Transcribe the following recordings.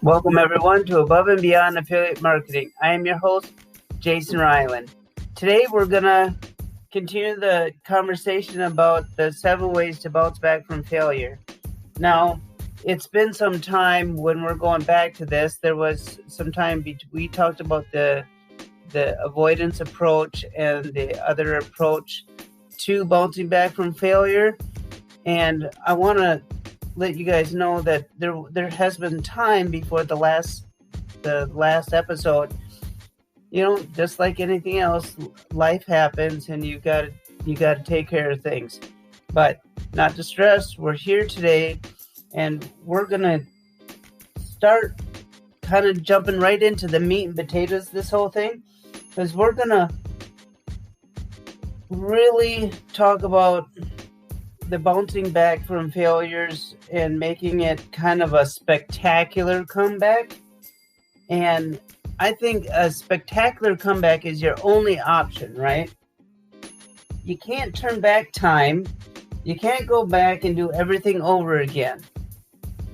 Welcome, everyone, to Above and Beyond Affiliate Marketing. I am your host, Jason Ryland. Today, we're going to continue the conversation about the 7 ways to bounce back from failure. Now, it's been some time when we're going back to this. There was some time we talked about the avoidance approach and the other approach to bouncing back from failure. And I want to let you guys know that there has been time before the last episode. Just like anything else, life happens, and you got to take care of things. But not to stress. We're here today, and we're gonna start kind of jumping right into the meat and potatoes of this whole thing, because we're gonna really talk about the bouncing back from failures and making it kind of a spectacular comeback. And I think a spectacular comeback is your only option, right? You can't turn back time. You can't go back and do everything over again.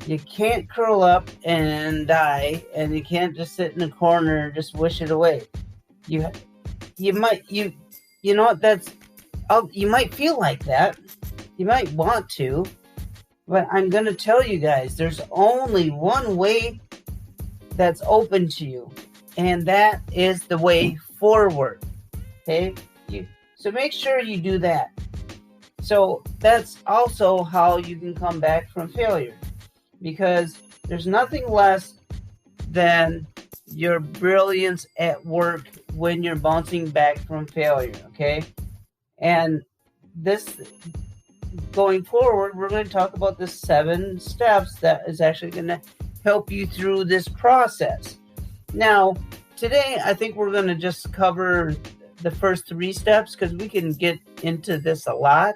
You can't curl up and die, and you can't just sit in a corner and just wish it away. You might feel like that. You might want to, but I'm going to tell you guys, there's only one way that's open to you, and that is the way forward. Okay? So make sure you do that. So that's also how you can come back from failure, because there's nothing less than your brilliance at work when you're bouncing back from failure. Okay? And this, going forward, we're going to talk about the 7 steps that is actually going to help you through this process. Now, today, I think we're going to just cover the first 3 steps, because we can get into this a lot,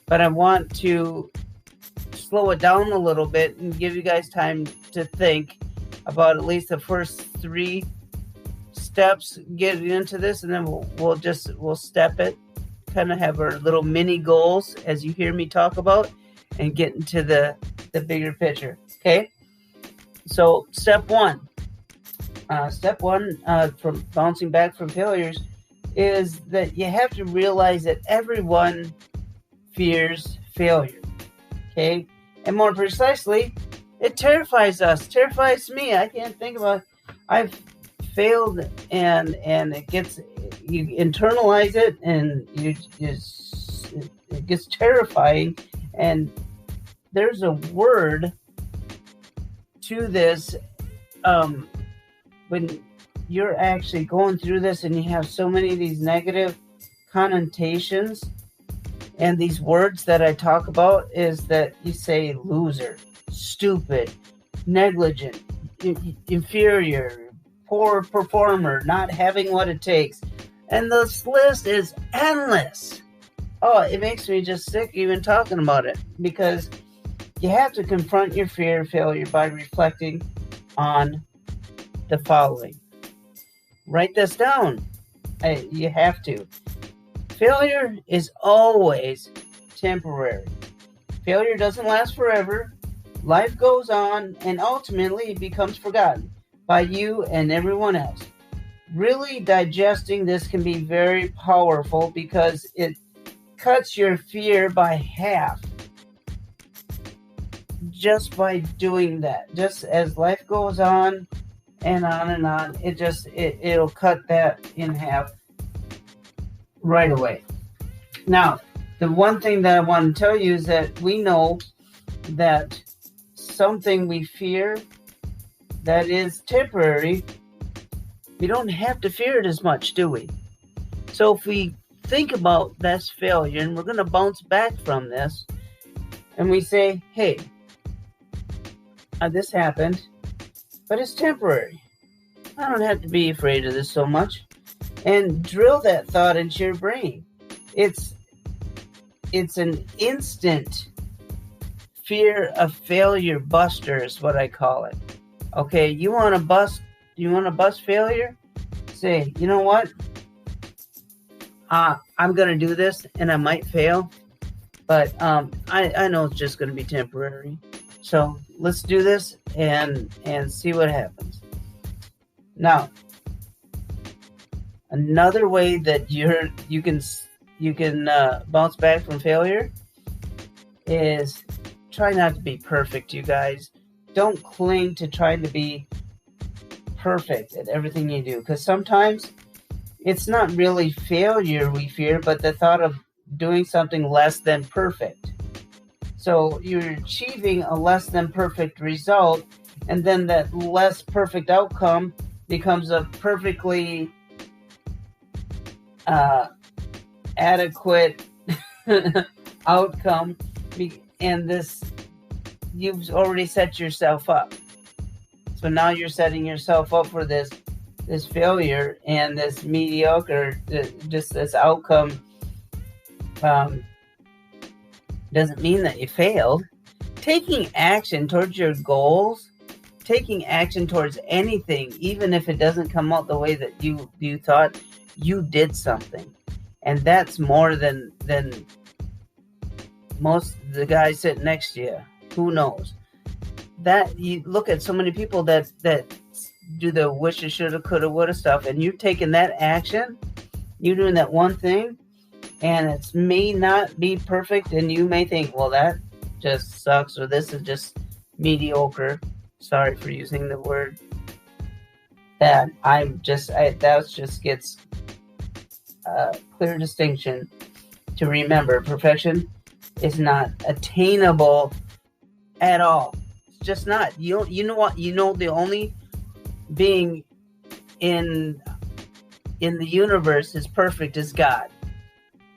but I want to slow it down a little bit and give you guys time to think about at least the first 3 steps getting into this, and then we'll step it, kind of have our little mini goals as you hear me talk about, and get into the bigger picture. Okay, so step one from bouncing back from failures is that you have to realize that everyone fears failure. Okay, and more precisely, it terrifies me. I can't think about I've failed, and it gets, you internalize it, and it gets terrifying. And there's a word to this when you're actually going through this and you have so many of these negative connotations, and these words that I talk about is that you say loser, stupid, negligent, inferior, poor performer, not having what it takes. And this list is endless. Oh, it makes me just sick even talking about it, because you have to confront your fear of failure by reflecting on the following. Write this down. You have to. Failure is always temporary. Failure doesn't last forever. Life goes on, and ultimately it becomes forgotten by you and everyone else. Really digesting this can be very powerful, because it cuts your fear by half just by doing that. Just as life goes on and on, it'll cut that in half right away. Now, the one thing that I want to tell you is that we know that something we fear that is temporary, we don't have to fear it as much, do we? So if we think about this failure, and we're going to bounce back from this, and we say, hey, this happened, but it's temporary. I don't have to be afraid of this so much. And drill that thought into your brain. It's an instant fear of failure buster is what I call it. Okay, you want to bust failure? Say, you know what? I'm going to do this, and I might fail, but I know it's just going to be temporary. So let's do this and see what happens. Now, another way that you can bounce back from failure is try not to be perfect, you guys. Don't cling to trying to be perfect at everything you do, because sometimes it's not really failure we fear, but the thought of doing something less than perfect. So you're achieving a less than perfect result, and then that less perfect outcome becomes a perfectly adequate outcome, and this, you've already set yourself up. So now you're setting yourself up for this failure, and this mediocre, just this outcome doesn't mean that you failed. Taking action towards your goals, taking action towards anything, even if it doesn't come out the way that you thought, you did something. And that's more than most of the guys sitting next to you. Who knows? That you look at so many people that do the woulda, shoulda, coulda, woulda stuff, and you're taking that action, you're doing that one thing, and it may not be perfect, and you may think, well, that just sucks, or this is just mediocre. Sorry for using the word that that just gets a clear distinction to remember. Perfection is not attainable at all. It's just not. You know what? You know, the only being in the universe is perfect is God.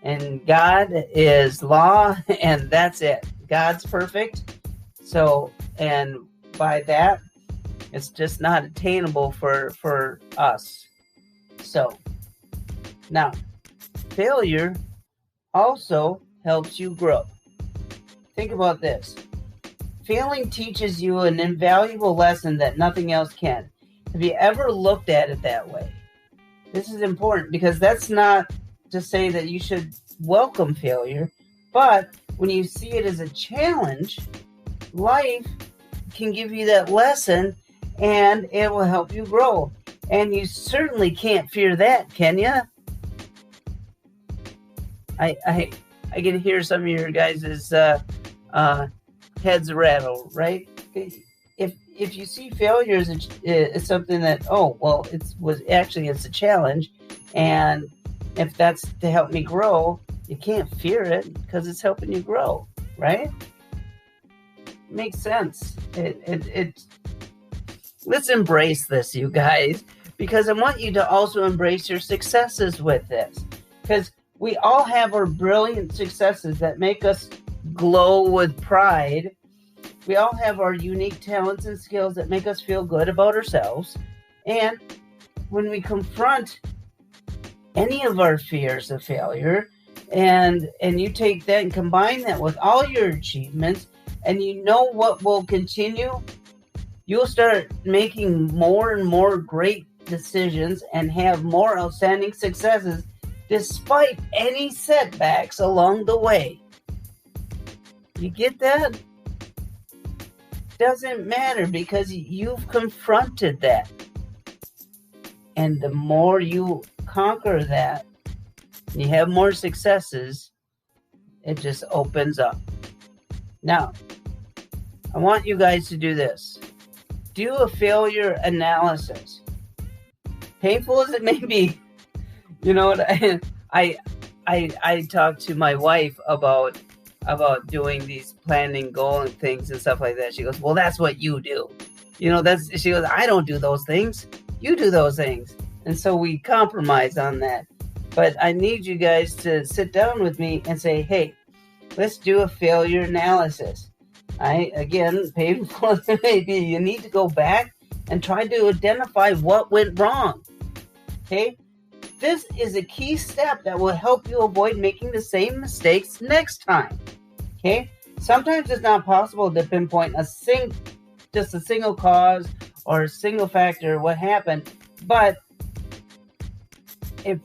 And God is law, and that's it. God's perfect. So, and by that, it's just not attainable for us. So, now, failure also helps you grow. Think about this. Failing teaches you an invaluable lesson that nothing else can. Have you ever looked at it that way? This is important, because that's not to say that you should welcome failure, but when you see it as a challenge, life can give you that lesson, and it will help you grow. And you certainly can't fear that, can you? I can hear some of your guys' heads rattle, right? If you see failure as something that, oh, well, it's a challenge, and if that's to help me grow, you can't fear it because it's helping you grow, right? It makes sense. Let's embrace this, you guys, because I want you to also embrace your successes with this, because we all have our brilliant successes that make us glow with pride. We all have our unique talents and skills that make us feel good about ourselves. And when we confront any of our fears of failure, and you take that and combine that with all your achievements, and you know what will continue, you'll start making more and more great decisions and have more outstanding successes despite any setbacks along the way. You get that? Doesn't matter, because you've confronted that. And the more you conquer that, you have more successes, it just opens up. Now, I want you guys to do this. Do a failure analysis. Painful as it may be. You know what? I talked to my wife about doing these planning goal and things and stuff like that. She goes, well, that's what you do. You know, she goes, I don't do those things. You do those things. And so we compromise on that. But I need you guys to sit down with me and say, hey, let's do a failure analysis. Again, painful as it may be, you need to go back and try to identify what went wrong. Okay? This is a key step that will help you avoid making the same mistakes next time. Okay? Sometimes it's not possible to pinpoint just a single cause or a single factor what happened, but if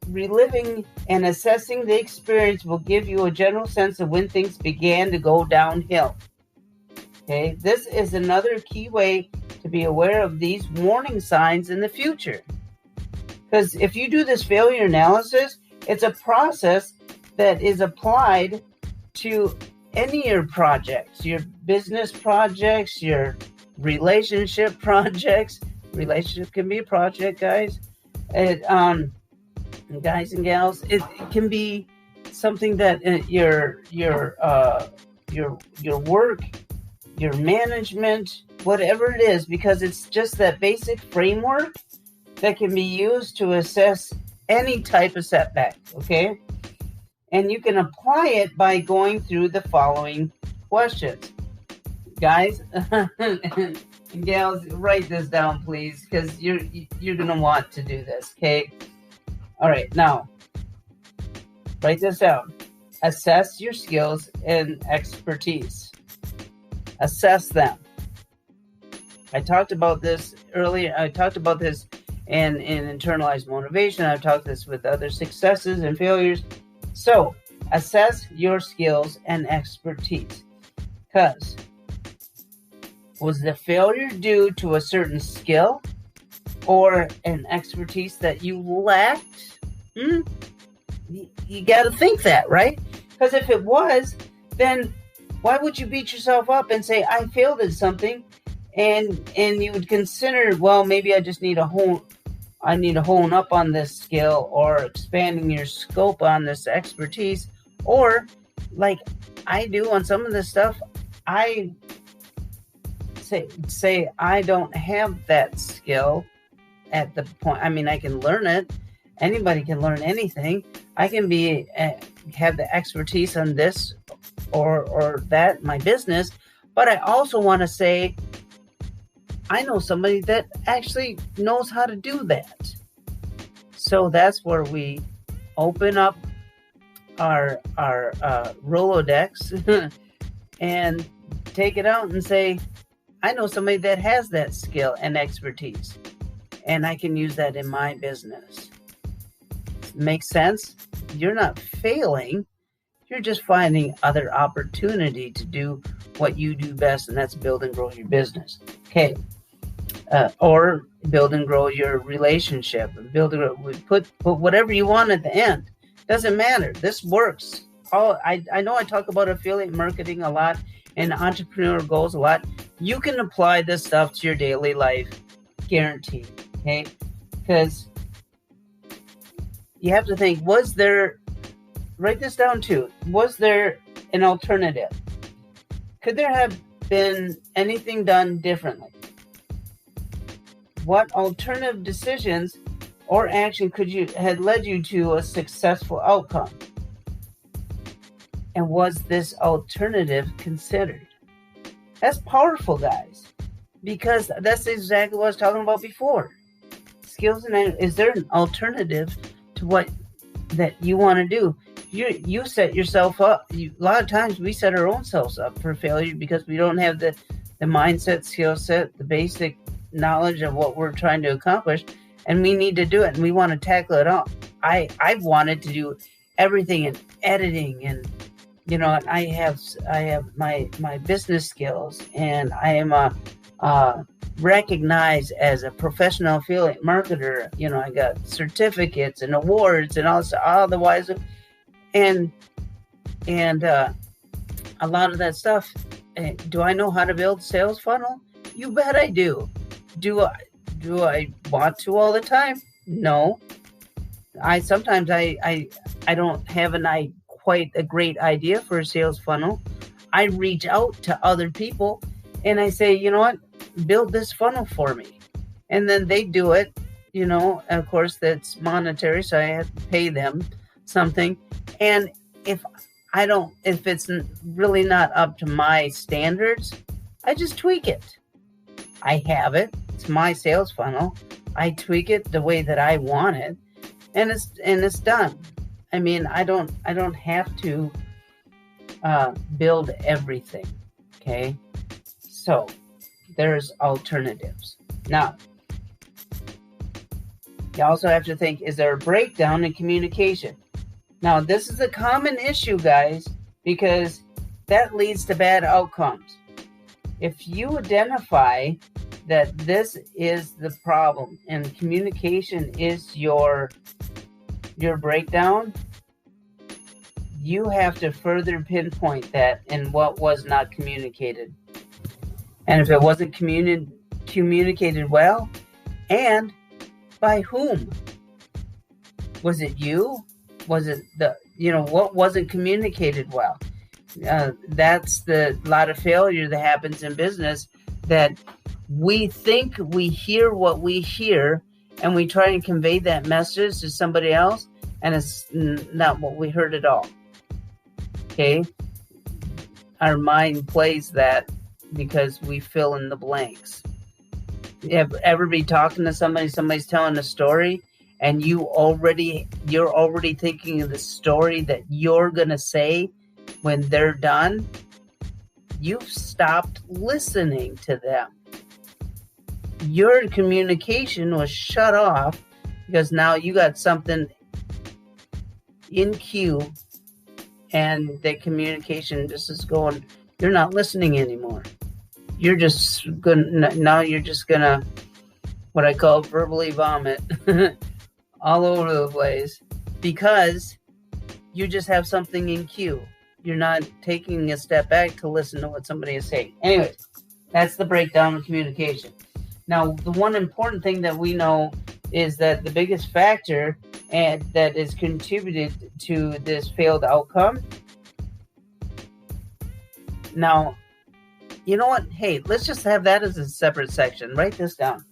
reliving and assessing the experience will give you a general sense of when things began to go downhill. Okay, this is another key way to be aware of these warning signs in the future. Because if you do this failure analysis, it's a process that is applied to any of your projects, your business projects, your relationship projects. Relationship can be a project, guys. Guys and gals, it can be something that your work, your management, whatever it is, because it's just that basic framework that can be used to assess any type of setback, okay? And you can apply it by going through the following questions. Guys and gals, write this down, please, because you're going to want to do this, okay? All right, now, write this down. Assess your skills and expertise. Assess them. I talked about this earlier. I talked about this in internalized motivation. I've talked this with other successes and failures. So, assess your skills and expertise. Because was the failure due to a certain skill or an expertise that you lacked? You got to think that, right? Because if it was, then why would you beat yourself up and say, I failed at something? And you would consider, well, maybe I just need to hone up on this skill, or expanding your scope on this expertise. Or like I do on some of this stuff, I say I don't have that skill at the point. I mean, I can learn it. Anybody can learn anything. I can have the expertise on this or that, my business. But I also want to say, I know somebody that actually knows how to do that. So that's where we open up our Rolodex and take it out and say, I know somebody that has that skill and expertise, and I can use that in my business. Makes sense? You're not failing. You're just finding other opportunity to do what you do best, and that's build and grow your business. Okay. Or build and grow your relationship. Put whatever you want at the end. Doesn't matter. This works. I know I talk about affiliate marketing a lot and entrepreneur goals a lot. You can apply this stuff to your daily life, guaranteed. Okay, because you have to think: write this down too. Was there an alternative? Could there have been anything done differently? What alternative decisions or action had led you to a successful outcome? And was this alternative considered? That's powerful, guys, because that's exactly what I was talking about before. Skills and is there an alternative to what that you want to do? You set yourself up. A lot of times we set our own selves up for failure because we don't have the mindset, skill set, the basic knowledge of what we're trying to accomplish, and we need to do it, and we want to tackle it all. I've wanted to do everything in editing, and I have my business skills, and I am recognized as a professional affiliate marketer. I got certificates and awards and all the wise, and a lot of that stuff. Do I know how to build sales funnel? You bet I do. Do I want to all the time? No. Sometimes I don't have quite a great idea for a sales funnel. I reach out to other people and I say, you know what, build this funnel for me. And then they do it, of course that's monetary, so I have to pay them something. And if it's really not up to my standards, I just tweak it. I have it. It's my sales funnel. I tweak it the way that I want it, and it's done. I mean, I don't have to build everything. Okay, so there's alternatives. Now, you also have to think: is there a breakdown in communication? Now, this is a common issue, guys, because that leads to bad outcomes. If you identify that this is the problem and communication is your breakdown, you have to further pinpoint that and what was not communicated. And if it wasn't communicated well, and by whom? Was it you? Was it what wasn't communicated well? That's the lot of failure that happens in business, that we think we hear what we hear and we try and convey that message to somebody else, and it's not what we heard at all. Okay? Our mind plays that because we fill in the blanks. Ever be talking to somebody's telling a story, and you're already thinking of the story that you're going to say when they're done? You've stopped listening to them. Your communication was shut off because now you got something in queue, and the communication just is going, you're not listening anymore. You're just gonna what I call verbally vomit all over the place because you just have something in queue. You're not taking a step back to listen to what somebody is saying. Anyways, that's the breakdown of communication. Now, the one important thing that we know is that the biggest factor and that is contributed to this failed outcome. Now, you know what? Hey, let's just have that as a separate section. Write this down.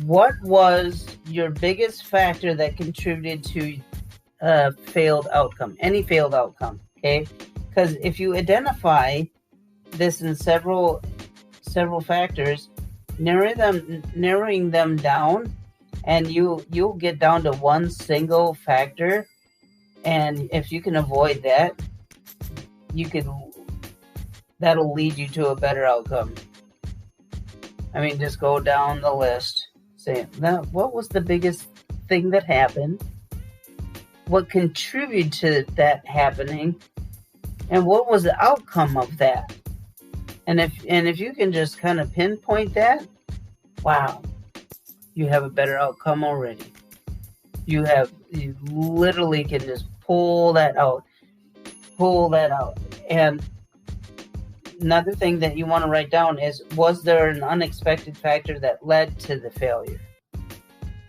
What was your biggest factor that contributed to a failed outcome? Any failed outcome, okay? Because if you identify this in several factors, narrowing them down, and you'll get down to one single factor, and if you can avoid that, that'll lead you to a better outcome. I mean, just go down the list. Say, now, what was the biggest thing that happened? What contributed to that happening? And what was the outcome of that? And if you can just kind of pinpoint that, wow, you have a better outcome already. You literally can just pull that out. And another thing that you want to write down is, was there an unexpected factor that led to the failure?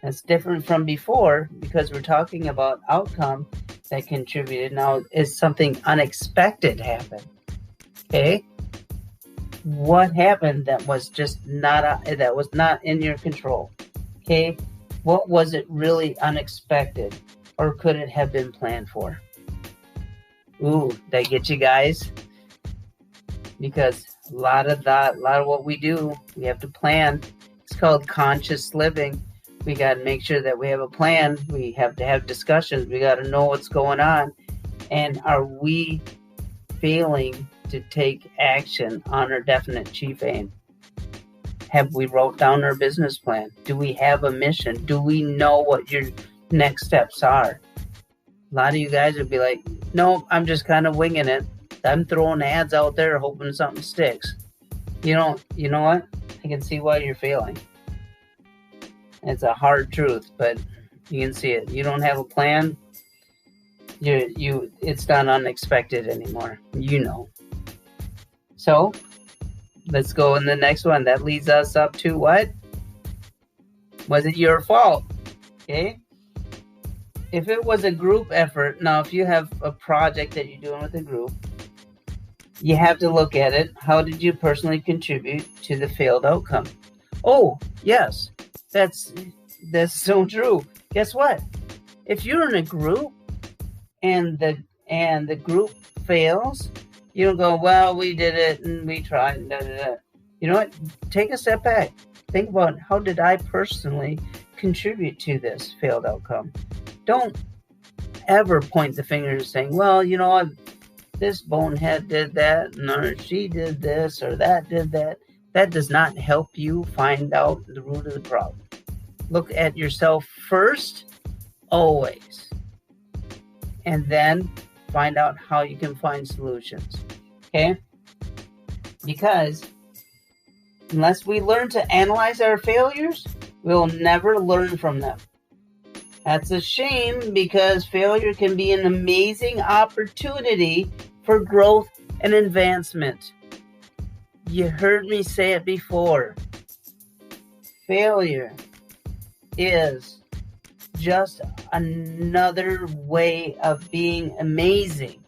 That's different from before because we're talking about outcome that contributed. Now, is something unexpected happen? Okay? What happened that was just not in your control? Okay? What was it really unexpected, or could it have been planned for? Ooh, did I get you guys? Because a lot of what we do, we have to plan. It's called conscious living. We got to make sure that we have a plan. We have to have discussions. We got to know what's going on. And are we failing to take action on our definite chief aim? Have we wrote down our business plan? Do we have a mission? Do we know what your next steps are? A lot of you guys would be like, no, I'm just kind of winging it. I'm throwing ads out there hoping something sticks. You know what? I can see why you're failing. It's a hard truth, but you can see it. You don't have a plan. It's not unexpected anymore. So let's go in the next one. That leads us up to what? Was it your fault? Okay. If it was a group effort, now if you have a project that you're doing with a group, you have to look at it. How did you personally contribute to the failed outcome? Oh, yes. That's so true. Guess what? If you're in a group and the group fails, you don't go, well, we did it and we tried. Da, da, da. You know what? Take a step back. Think about, how did I personally contribute to this failed outcome? Don't ever point the finger saying, well, you know what? This bonehead did that, or she did this, or that did that. That does not help you find out the root of the problem. Look at yourself first, always. And then find out how you can find solutions. Okay? Because unless we learn to analyze our failures, we'll never learn from them. That's a shame, because failure can be an amazing opportunity for growth and advancement. You heard me say it before. Failure is just another way of being amazing,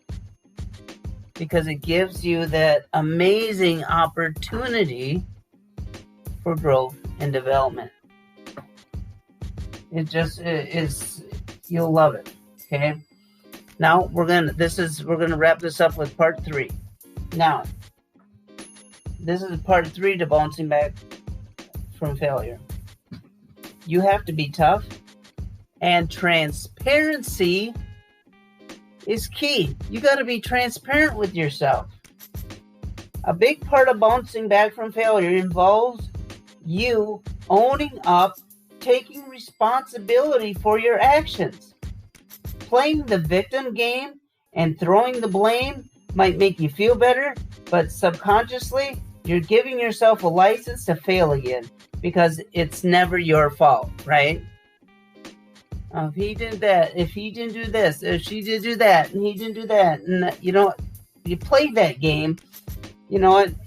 because it gives you that amazing opportunity for growth and development. It just is, you'll love it. Okay. Now we're gonna wrap this up with part 3. Now, this is part 3 to bouncing back from failure. You have to be tough, and transparency is key. You got to be transparent with yourself. A big part of bouncing back from failure involves you owning up, taking responsibility for your actions. Playing the victim game and throwing the blame might make you feel better, but subconsciously, you're giving yourself a license to fail again, because it's never your fault, right? If he did that, if he didn't do this, if she did do that, and he didn't do that, and you play that game,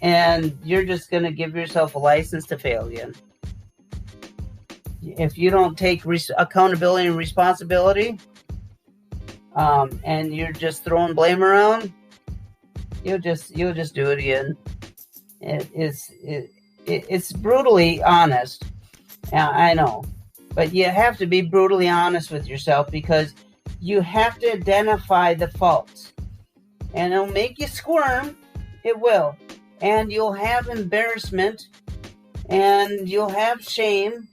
and you're just going to give yourself a license to fail again. If you don't take accountability and responsibility, and you're just throwing blame around, you'll just do it again. It's brutally honest. I know, but you have to be brutally honest with yourself, because you have to identify the faults, and it'll make you squirm. It will, and you'll have embarrassment, and you'll have shame,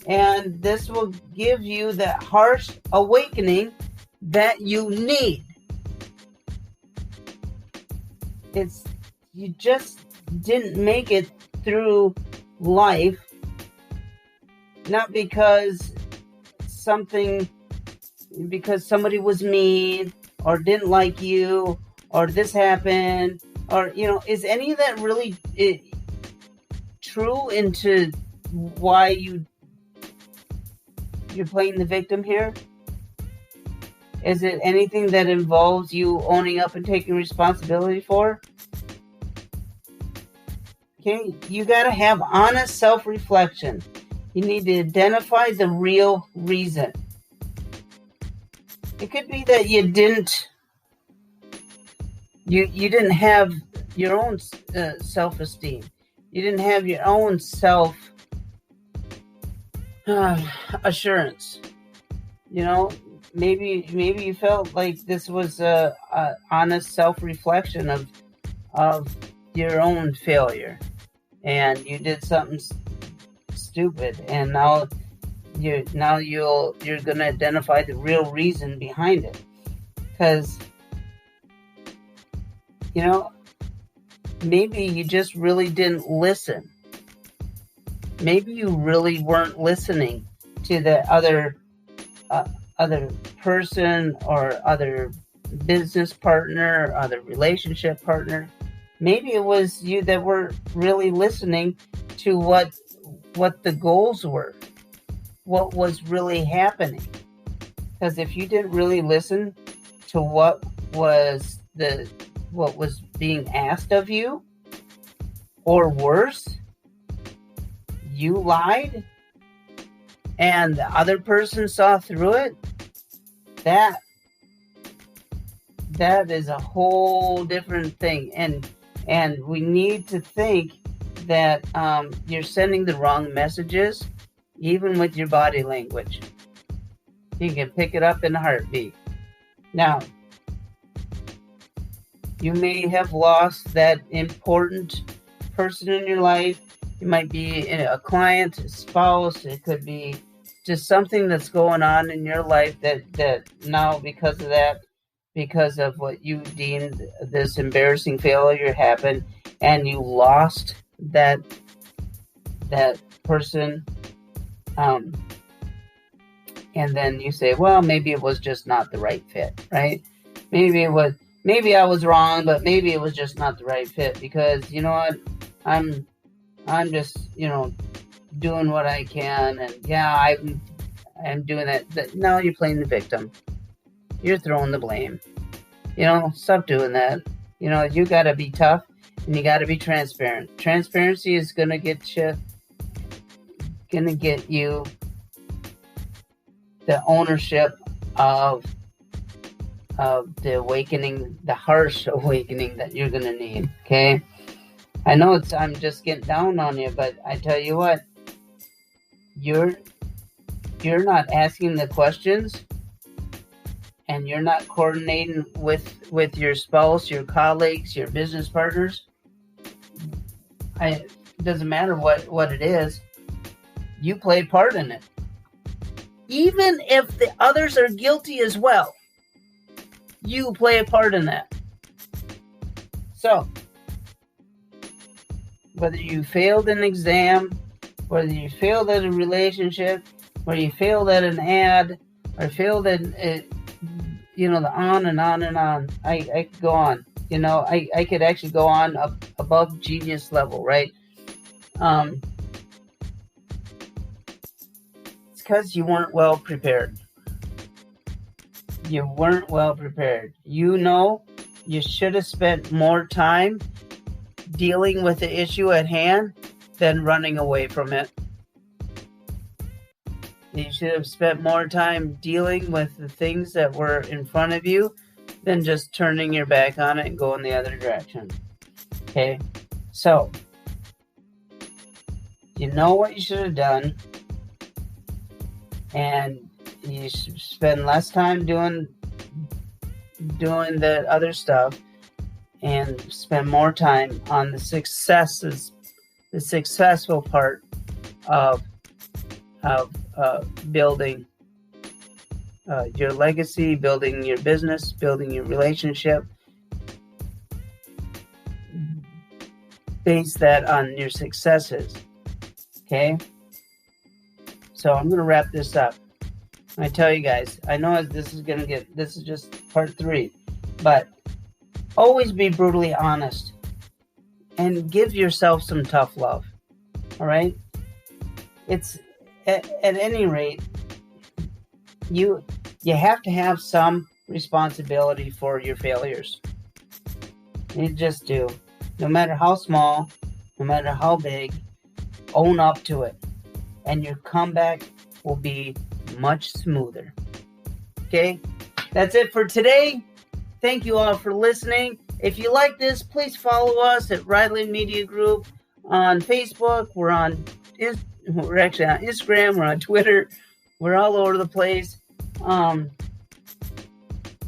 and this will give you the harsh awakening that you need. You just didn't make it through life, not because somebody was mean or didn't like you, or this happened, or is any of that really true into why you're playing the victim here? Is it anything that involves you owning up and taking responsibility for? Okay, you got to have honest self-reflection. You need to identify the real reason. It could be that you didn't have your own self-esteem. You didn't have your own self-assurance. Maybe you felt like this was a honest self-reflection of your own failure, and you did something stupid, and now you're going to identify the real reason behind it, because maybe you just really didn't listen. Maybe you really weren't listening to the other person, or other business partner, or other relationship partner. Maybe it was you that were really listening to what the goals were, what was really happening. Because if you didn't really listen to what was being asked of you, or worse, you lied, and the other person saw through it, that is a whole different thing. And we need to think that you're sending the wrong messages, even with your body language. You can pick it up in a heartbeat. Now, you may have lost that important person in your life. It might be a client, a spouse. It could be just something that's going on in your life that now, because of what you deemed this embarrassing failure happened, and you lost that person, and then you say, well, maybe it was just not the right fit, right? Maybe maybe I was wrong, but maybe it was just not the right fit, because you know what, I'm just doing what I can, and yeah, I'm doing that. Now you're playing the victim. You're throwing the blame. Stop doing that. You got to be tough, and you got to be transparent. Transparency is gonna get you the ownership of the awakening, the harsh awakening that you're gonna need. Okay, I know I'm just getting down on you, but I tell you what, you're not asking the questions, and you're not coordinating with your spouse, your colleagues, your business partners. It doesn't matter what it is. You play a part in it. Even if the others are guilty as well, you play a part in that. So, whether you failed an exam, whether you failed at a relationship, whether you failed at an ad, or failed at, the on and on and on. I could go on. I could actually go on above genius level, right? It's because you weren't well prepared. You weren't well prepared. You should have spent more time dealing with the issue at hand than running away from it. You should have spent more time dealing with the things that were in front of you than just turning your back on it and going the other direction. Okay? So, you know what you should have done, and you should spend less time doing the other stuff and spend more time on the successful part of building your legacy, building your business, building your relationship. Base that on your successes. Okay? So I'm going to wrap this up. I tell you guys, I know this is just part 3, but always be brutally honest and give yourself some tough love. All right? It's at any rate, you have to have some responsibility for your failures. You just do. No matter how small, no matter how big, own up to it. And your comeback will be much smoother. Okay? That's it for today. Thank you all for listening. If you like this, please follow us at Riley Media Group on Facebook. We're actually on Instagram. We're on Twitter. We're all over the place.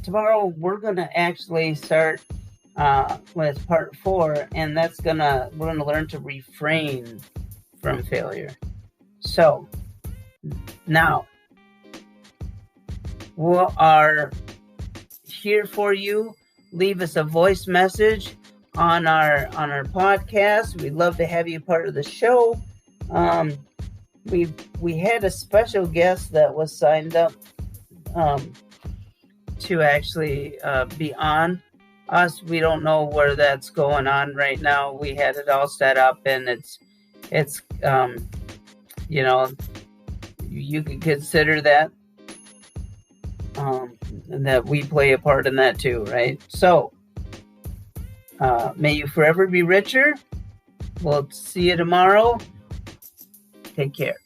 Tomorrow we're gonna actually start with part 4, and we're gonna learn to refrain from failure. So now we are here for you. Leave us a voice message on our podcast. We'd love to have you part of the show. We had a special guest that was signed up to actually be on us. We don't know where that's going on right now. We had it all set up, and it's you can consider that that we play a part in that too, right? So may you forever be richer. We'll see you tomorrow. Take care.